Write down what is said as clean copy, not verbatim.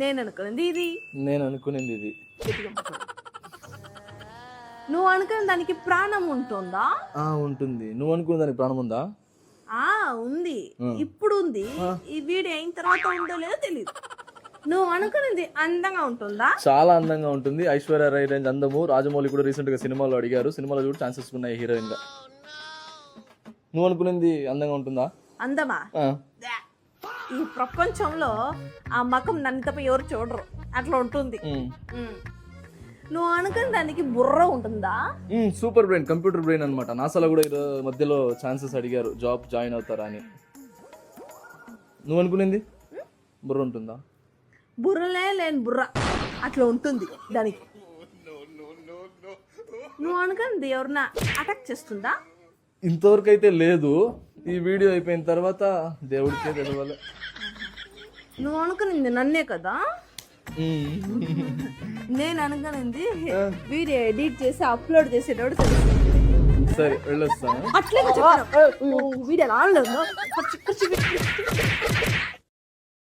నేను అనుకున్నది ఇది. నేను అనుకునేది ఇది. నువ్వు అనుకున్న దానికి ప్రాణం ఉంటుందా? ఉంటుంది. నువ్వు అనుకున్న దానికి ప్రాణం ఉందా? ఉంది, ఇప్పుడు ఉంది. ఈ వీడియో అయిన తర్వాత ఉందో లేదో తెలియదు. నువ్వు అనుకున్నది అందంగా ఉంటుందా? చాలా అందంగా ఉంటుంది. ఐశ్వర్య రై రేంజ్ అందము. రాజమౌళి కూడా రీసెంట్ గా సినిమాలో అడిగారు. సినిమాలో కూడా ఛాన్సెస్ ఉన్నాయి హీరోయిన్ గా. నువ్వు అనుకునేది అందంగా ఉంటుందా? అందమా? ఈ ప్రపంచంలో ఆ మకం నన్ను తప్ప ఎవరు చూడరు, అట్లా ఉంటుంది. నువ్వు అనుకున్న దానికి బుర్ర ఉంటుందా? సూపర్ బ్రెయిన్, కంప్యూటర్ బ్రెయిన్ అనమాట. నాసాలో కూడా మధ్యలో ఛాన్సెస్ అడిగారు జాబ్ జాయిన్ అవుతారా అని. నువ్వు అనుకునేది బుర్ర ఉంటుందా? బుర్రలే లేని బుర్ర అట్లా ఉంటుంది దానికి. నువ్వు అనుకున్నది ఎవరన్నా అటాక్ చేస్తుందా? ఇంతవరకు అయితే లేదు. ఈ వీడియో అయిపోయిన తర్వాత దేవుడికే తెలవాలి. నువ్వు అనుకున్నది నన్నే కదా. నేను అనుకున్నది వీడియో ఎడిట్ చేసి అప్లోడ్ చేసేటప్పుడు తెలుస్తుంది. సరే వెళ్ళొస్తాను. అట్లే వీడియో